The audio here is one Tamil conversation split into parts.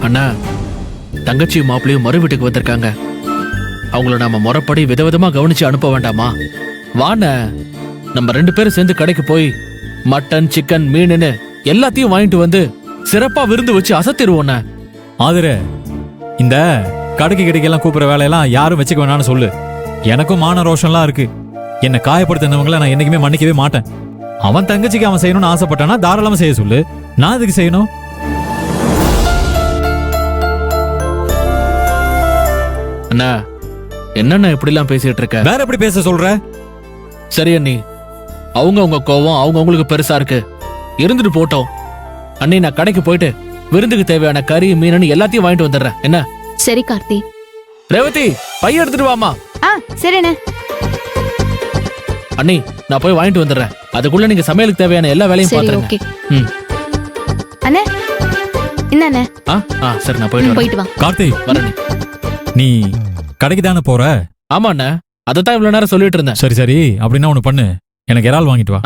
அண்ணா, தங்கச்சி மாப்பிள்ளையும் மறு வீட்டுக்கு வந்திருக்காங்க. அவங்கள நாம முறைப்படி விதவிதமா கவனிச்சு அனுப்ப வேண்டாமா? வாண்ண, நம்ம 2 பேரும் சேர்ந்து கடைக்கு போய் மட்டன், சிக்கன், மீனுன்னு எல்லாத்தையும் வாங்கிட்டு வந்து சிறப்பா விருந்து வச்சு அசத்திடுவோண்ண. ஆதிரே, இந்த கடைக்கு கிடைக்கெல்லாம் கூப்பிடுற வேலையெல்லாம் யாரும் வச்சுக்க வேணாம்னு சொல்லு. எனக்கும் மான ரோஷம்லாம் இருக்கு. என்னை காயப்படுத்தினவங்கள நான் என்னைக்குமே மன்னிக்கவே மாட்டேன். அவன் தங்கச்சிக்கு அவன் செய்யணும்னு ஆசைப்பட்டானா தாராளமா செய்ய சொல்லு. நான் இதுக்கு செய்யணும்? அண்ணா, என்னண்ணா இப்படிலாம் பேசிட்டு இருக்க? வேற எப்படி பேச சொல்ற? சரி அண்ணி, அவங்க கோவம் அவங்களுக்கு பெருசா இருக்கு, இருந்துட்டு போட்டோம். அண்ணி, நான் கடைக்கு போயிட்டு விருந்துக்கு தேவையான கறி, மீன் எல்லாத்தையும் வாங்கிட்டு வந்துடுறேன். என்ன? சரி கார்த்தி. ரேவதி, பைய எடுத்துட்டு வாமா. சரிண்ணே. அண்ணி, நான் போய் வாங்கிட்டு வந்துடுறேன். அதுக்குள்ள நீங்க சமையலுக்கு தேவையான எல்லா வேலையும் பாத்துருங்க. அண்ணே, என்ன? சரி, நான் போயிட்டு வா. கார்த்தி, வரேன். நீ கடைக்கு தானே போற? ஆமா அண்ணா, அதைத்தான் இவ்வளவு நேரம் சொல்லிட்டு இருந்தேன். சரி சரி, அப்படின்னா ஒண்ணு பண்ணு, எனக்கு இறால் வாங்கிட்டு வா.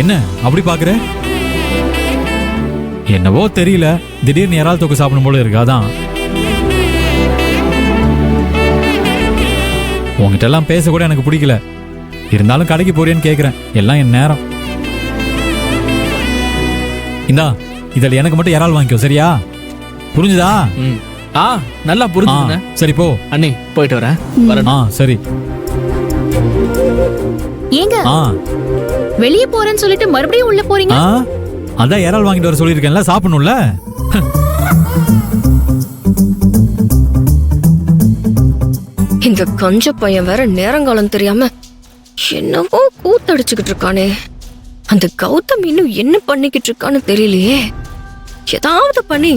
என்ன அப்படி பாக்குற? என்னவோ தெரியல, திடீர்னு இறால் தொக்கு சாப்பிடும் போல இருக்கு. அதான் உங்ககிட்ட எல்லாம் பேச கூட எனக்கு பிடிக்கல. இருந்தாலும் கடைக்கு போறியன்னு கேக்குறேன். எல்லாம் என் நேரம். இந்தா, இதில் எனக்கு மட்டும் இறால் வாங்கிக்கோ, சரியா? புரிஞ்சுதா? நல்லா புரிஞ்சுங்க. சரி போ அண்ணி, போயிட்டு வரேன். சரி. ஏங்க வெளியே போறேன்னு சொல்லிட்டு மறுபடியும் உள்ள போறீங்க? அதான் இறால் வாங்கிட்டு வர சொல்லிருக்கேன்ல, சாப்பிடணும்ல. இந்த கொஞ்ச பையன் வேற நேரங்காலம் தெரியாம என்னவோ கூத்தடிச்சுக்கிட்டு இருக்கானே. அந்த கௌதம் இன்னும் என்ன பண்ணிக்கிட்டு இருக்கான்னு தெரியலையே. ஏதாவது பண்ணி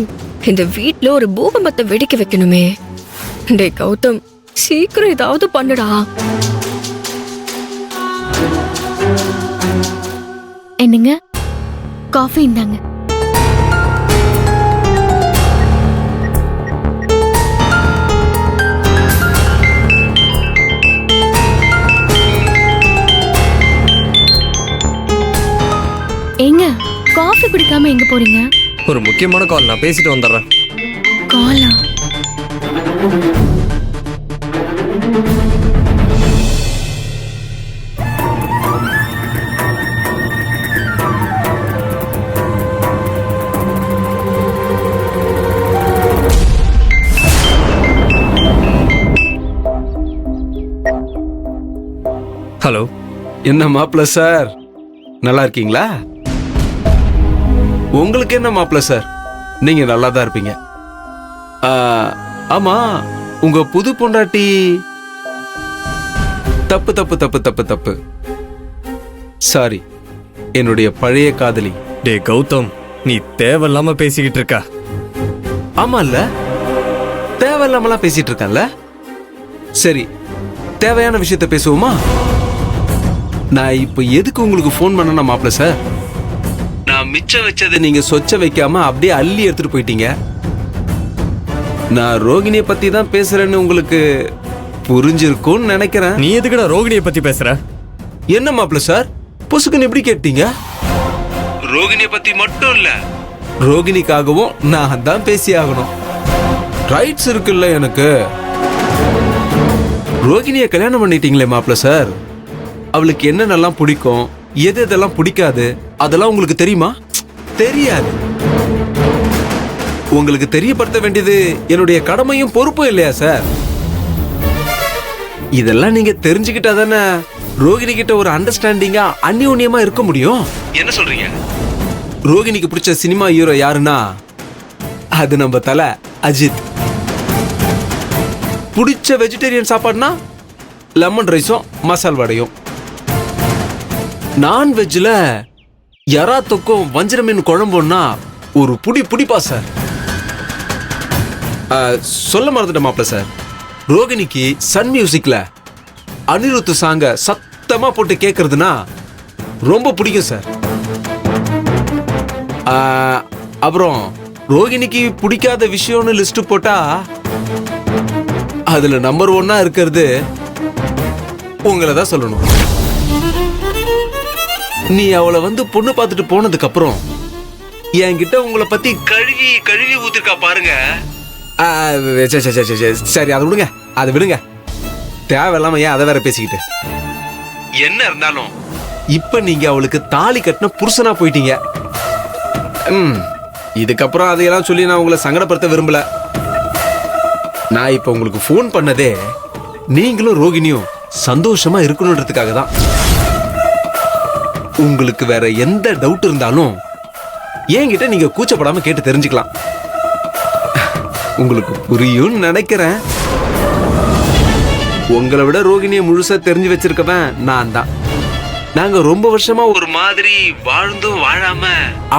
இந்த வீட்ல ஒரு பூகம்பத்தை வெடிக்க வைக்கணுமே. டே கௌதம், சீக்கிரம் ஏதாவது பண்ணுடா. என்னங்க, காஃபி இந்தாங்க. ஏங்க, காஃபி குடிக்காம எங்க போறீங்க? ஒரு முக்கியமான கால், நான் பேசிட்டு வந்துடுறேன். காலா? ஹலோ. என்ன மாப்பிள்ள சார், நல்லா இருக்கீங்களா? உங்களுக்கு என்ன மாப்பிள்ள சார், நீங்க நல்லா தான் இருப்பீங்க. ஆமா, உங்க புது பொண்டாட்டி தப்பு தப்பு தப்பு தப்பு தப்பு சாரி, என்னுடைய பழைய காதலி. டே கௌதம், நீ தேவையில்லாம பேசிக்கிட்டு இருக்க. ஆமா இல்ல, தேவையில்லாமலாம் பேசிட்டு இருக்கல. சரி, தேவையான விஷயத்த பேசுவோமா? நான் இப்ப எதுக்கு உங்களுக்கு போன் பண்ண மாப்பிள்ள சார், நான் மிச்சம் வச்சதை நீங்க சொச்ச வைக்காம அப்படியே அள்ளி எடுத்துட்டு போயிட்டீங்க. நான் ரோகிணியை பத்தி தான் பேசுறேன்னு உங்களுக்கு புரிஞ்சிருக்கும்னு நினைக்கிறேன். நீ எதுக்குடா ரோகிணியை பத்தி பேசுற? என்ன மாப்பிள்ள சார், பொசுக்குன்னு எப்படி கேட்டீங்க? ரோகிணியை பத்தி மட்டும் இல்ல, ரோகிணிக்காகவும் நான் தான் பேசி ஆகணும். ரைட்ஸ் இருக்குல்ல எனக்கு. ரோகிணியை கல்யாணம் பண்ணிட்டீங்களே மாப்பிள்ள சார், அவளுக்கு என்னென்னலாம் பிடிக்கும், எது எதெல்லாம் பிடிக்காது, அதெல்லாம் உங்களுக்கு தெரியுமா? தெரியாது. உங்களுக்கு தெரியப்படுத்த வேண்டியது என்னுடைய கடமையும் பொறுப்பும் இல்லையா சார்? இதெல்லாம் நீங்க தெரிஞ்சுக்கிட்டா தானே ரோகிணி கிட்ட ஒரு அண்டர்ஸ்டாண்டிங்கா அந்யோன்யமா இருக்க முடியும். என்ன சொல்றீங்க? ரோகிணிக்கு பிடிச்ச சினிமா ஹீரோ யாருன்னா அது நம்ம தல அஜித். பிடிச்ச வெஜிடேரியன் சாப்பாடுனா லெமன் ரைஸும் மசால் வடையும். நான்வெஜ்ல எறா தொக்கும் வஞ்சர மீன் குழம்புன்னா ஒரு புடிப்பா சார். சொல்ல மறந்துட்டேன் மாப்பிள்ள சார், ரோகிணிக்கு சன் மியூசிக்ல அனிருத் சாங்க சத்தமா போட்டு கேட்கறதுனா ரொம்ப பிடிக்கும் சார். அப்புறம் ரோகிணிக்கு பிடிக்காத விஷயம்னு லிஸ்ட் போட்டா அதுல நம்பர் 1 இருக்கிறது உங்களை தான் சொல்லணும். நீ அவளை வந்து பொண்ணு பார்த்துட்டு போனதுக்கு அப்புறம் என்கிட்ட உங்களை பத்தி கழுவி கழுவி ஊத்திருக்கா பாருங்க. ஆ, சரி அதை விடுங்க, அதை விடுங்க. தேவையில்லாம ஏன் அதை வேற பேசிக்கிட்டு. என்ன இருந்தாலும் இப்ப நீங்க அவளுக்கு தாலி கட்டின புருஷனா போயிட்டீங்க. இதுக்கப்புறம் அதையெல்லாம் சொல்லி நான் உங்களை சங்கடப்படுத்த விரும்பல. நான் இப்ப உங்களுக்கு ஃபோன் பண்ணதே நீங்களும் ரோகிணியும் சந்தோஷமா இருக்கணுன்றதுக்காக தான். உங்களுக்கு வேற எந்த டவுட் இருந்தாலும் என்கிட்ட நீங்க கூச்சப்படாம கேட்டு தெரிஞ்சுக்கலாம். உங்களுக்கு புரியும் நினைக்கிறேன். உங்களை விட ரோகிணியை முழுசா தெரிஞ்சு வச்சிருக்கவன் நான் தான். நாங்க ரொம்ப வருஷமா ஒரு மாதிரி வாழ்ந்தும் வாழாம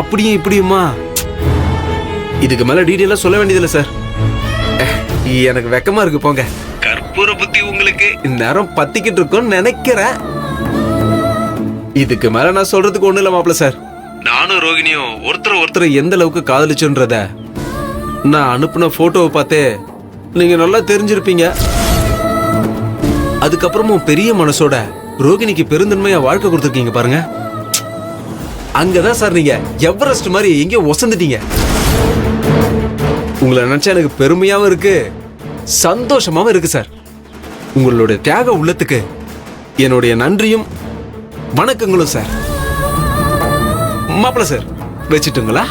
அப்படியும் இப்படியுமா. இதுக்கு மேல டீட்டெயிலா சொல்ல வேண்டியதில்லை சார். எனக்கு வெக்கமா இருக்கு போங்க. கற்பூர புத்தி உங்களுக்கு இந்நேரம் பத்திக்கிட்டு இருக்கும்னு நினைக்கிறேன். இதுக்கு மேல நான் சொல்றதுக்கு ஒண்ணு இல்ல மாப்பிள்ள சார். நானும் ரோகிணியும் ஒருத்தர் எந்த அளவுக்கு காதலிச்சுன்றத நான் அனுப்புன போட்டோவை பார்த்தே நீங்க நல்லா தெரிஞ்சிருப்பீங்க. அதுக்கப்புறமும் பெரிய மனசோட ரோகிணிக்கு பெருந்தன்மையா வாழ்க்கை கொடுத்துருக்கீங்க பாருங்க. அங்கதான் சார் நீங்க எவரெஸ்ட் மாதிரி எங்கேயோ ஒசந்துட்டீங்க. உங்களை நினைச்சா எனக்கு பெருமையாவும் இருக்கு, சந்தோஷமாவும் இருக்கு சார். உங்களுடைய தியாக உள்ளத்துக்கு என்னுடைய நன்றியும் வணக்கங்களும் சார். மாப்பிள்ள சார் வச்சுட்டுங்களா?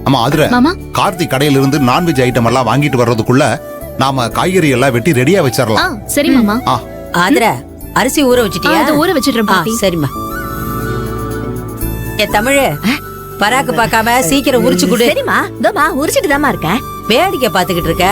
ஆமா அதுல மாமா கார்த்திக் கடையில இருந்து நான்வெஜ் ஐட்டம் எல்லாம் வாங்கிட்டு வர்றதுக்குள்ள நாம காய்கறி எல்லாம் வெட்டி ரெடியா வச்சிடலாம். சரி மாமா. ஆதிர அரிசி ஊற வச்சிட்டியா? அது ஊற வச்சிடுறேன் பாட்டி. சரிம்மா. ஏ தமிழ் பராக்கு பார்க்காம சீக்கிரம் உரிச்சு கொடு. சரிம்மா, இதோமா உரிச்சிட்டு தாமா இருக்கேன். வேடிக்கை பாத்துக்கிட்டு இருக்க.